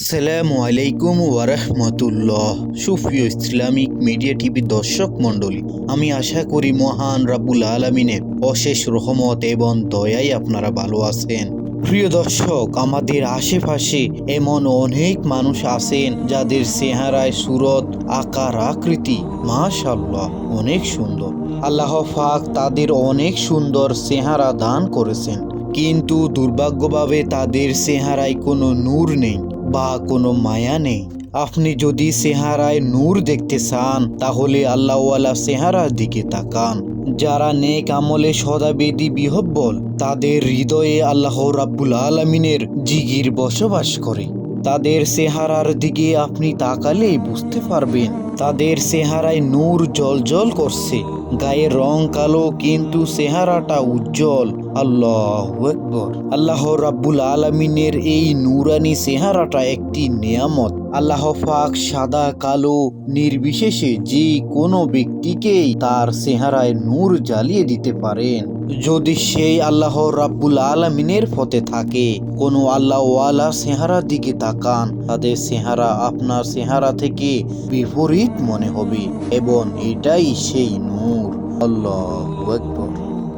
আসসালামু আলাইকুম ওয়ারাহমাতুল্লাহ। সুপ্রিয় ইসলামিক মিডিয়া টিভি দর্শক মণ্ডলী, আমি আশা করি মহান রাব্বুল আলামিনের অশেষ রহমত এবং দয়ায় আপনারা ভালো আছেন। প্রিয় দর্শক, আমাদের আশেপাশে এমন অনেক মানুষ আছেন যাদের চেহারায় সুরত, আকার, আকৃতি মাশাআল্লাহ অনেক সুন্দর। আল্লাহ পাক তাদের অনেক সুন্দর চেহারা দান করেছেন, কিন্তু দুর্ভাগ্যভাবে তাদের চেহারায় কোনো নূর নেই বা কোনো মায়া নেই। আপনি যদি চেহারায় নূর দেখতে চান তাহলে আল্লাহওয়ালা চেহারার দিকে তাকান। যারা নেক আমলে সদাবেদী বিহব্বল, তাদের হৃদয়ে আল্লাহ রাব্বুল আলামিনের জিগির বসবাস করে। তাদের চেহারার দিকে আপনি তাকালেই বুঝতে পারবেন তাদের চেহারায় নূর জ্বলজ্বল করছে। গায়ের রং কালো কিন্তু চেহারাটা উজ্জ্বল। আল্লাহু আকবার। আল্লাহ রাব্বুল আলামিনের এই নূরানি চেহারাটা একটি নিয়ামত। আল্লাহ পাক সাদা কালো নির্বিশেষে যে কোনো ব্যক্তিকেই তার চেহারায় নূর জ্বালিয়ে দিতে পারেন, যদি সেই আল্লাহ রাব্বুল আলামিনের পথে থাকে। কোনো আল্লাহওয়ালা চেহারার দিকে তাকান, তাদের চেহারা আপনার চেহারা থেকে বিপরীত মনে হবে এবং এটাই সেই নূর। আল্লাহু আকবার।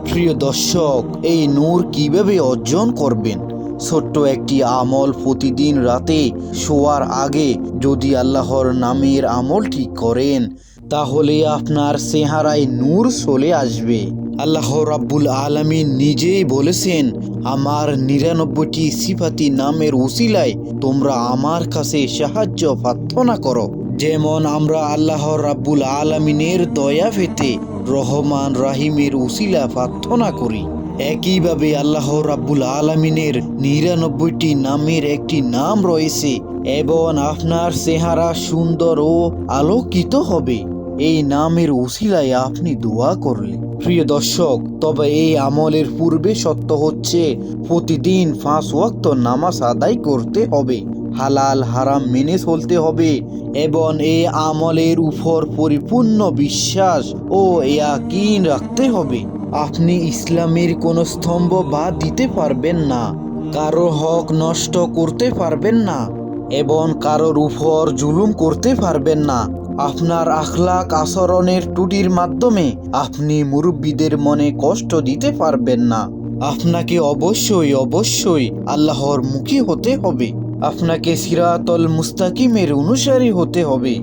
প্রিয় দর্শক, এই নূর কিভাবে অর্জন করবেন? ছোট্ট একটি আমল। প্রতিদিন রাতে শোয়ার আগে যদি আল্লাহর নামের আমলটি করেন তাহলে আপনার চেহারায় নূর চলে আসবে। আল্লাহ রাব্বুল আলামিন নিজেই বলেছেন, আমার 99টি সিফাতি নামের উসিলায় তোমরা আমার কাছে সাহায্য প্রার্থনা করো। যেমন আমরা আল্লাহ রাব্বুল আলামিনের দয়া পেতে রহমান রাহিমের উসিলা প্রার্থনা করি, একইভাবে আল্লাহ রাব্বুল আলামিনের 99টি নামের একটি নাম রয়েছে এবং আপনার চেহারা সুন্দর ও আলোকিত হবে এই নামের উসিলায় আপনি দোয়া করলে। প্রিয় দর্শক, তবে এই আমলের পূর্বে শর্ত হচ্ছে প্রতিদিন 5 ওয়াক্ত নামাজ আদায় করতে হবে, হালাল হারাম মেনে চলতে হবে এবং এই আমলের উপর পরিপূর্ণ বিশ্বাস ও ইয়াকিন রাখতে হবে। আপনি ইসলামের কোনো স্তম্ভ বাদ দিতে পারবেন না, কারো হক নষ্ট করতে পারবেন না এবং কারোর উপর জুলুম করতে পারবেন না। আপনার আখলাক আচরণের ত্রুটির মাধ্যমে আপনি মুরব্বীদের মনে কষ্ট দিতে পারবেন না। আপনাকে অবশ্যই আল্লাহর মুখী হতে হবে। আপনাকে সিরাতুল মুস্তাকিমের অনুসারী হতে হবে।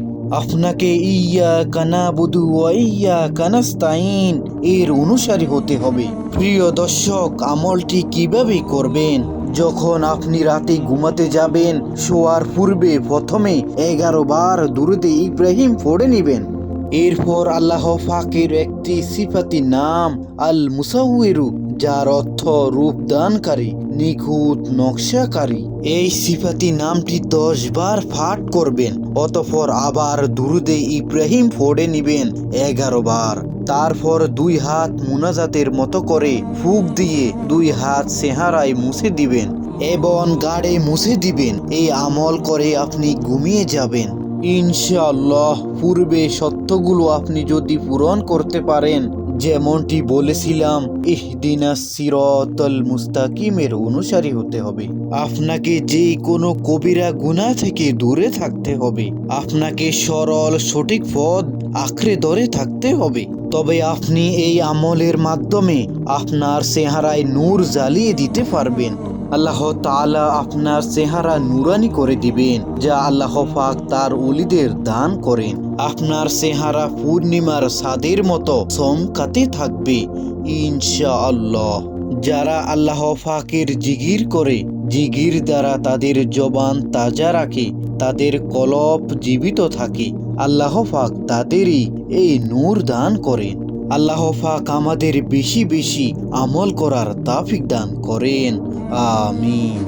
আপনাকে ইয়্যাকা না'বুদু ওয়া ইয়্যাকা নাস্তাঈন এর অনুসারী হতে হবে। প্রিয় দর্শক, আমলটি কিভাবে করবেন? যখন আপনি রাতে ঘুমাতে যাবেন, শোয়ার পূর্বে প্রথমে 11 বার দুরূদে ইব্রাহিম পড়ে নেবেন। এরপর আল্লাহ পাকের একটি সিফাতি নাম আল মুসাউইরু, যার অর্থ রূপদানকারী, নিখুঁত নকশাকারী। এই সিফাতি নামটি 10 বার পাঠ করবেন। অতঃপর আবার দুরূদে ইব্রাহিম পড়ে নেবেন 11 বার। তারপর 2 হাত মুনাজাতের মতো করে ফুঁক দিয়ে 2 হাত চেহারায় মুছে দিবেন এবং গাড়ে মুছে দিবেন। এই আমল করে আপনি ঘুমিয়ে যাবেন ইনশাআল্লাহ। পূর্বে সত্যগুলো আপনি যদি পূরণ করতে পারেন, যেমনটি বলেছিলাম, ইহদিনাস সিরাতাল মুস্তাকিমের অনুসারী হতে হবে। আপনাকে যে কোনো কবিরা গুনাহ থেকে দূরে থাকতে হবে। আপনাকে সরল সঠিক পথ আঁকড়ে ধরে থাকতে হবে। তবে আপনি এই আমলের মাধ্যমে আপনার চেহারায় নূর জ্বালিয়ে দিতে পারবেন। আল্লাহ তাআলা আপনার চেহারা নুরানি করে দিবেন, যা আল্লাহ পাক তার ওলিদের দান করেন। আপনার চেহারা পূর্ণিমার চাঁদের মতো চমকাতে থাকবে ইনশাআল্লাহ। যারা আল্লাহ পাকের জিকির করে, জিকির দ্বারা তাদের জবান তাজা রাখে, তাদের কলব জীবিত থাকে, আল্লাহ পাক তাদেরই এই নূর দান করেন। আল্লাহ পাক আমাদের বেশি বেশি আমল করার তৌফিক দান করেন। আমিন।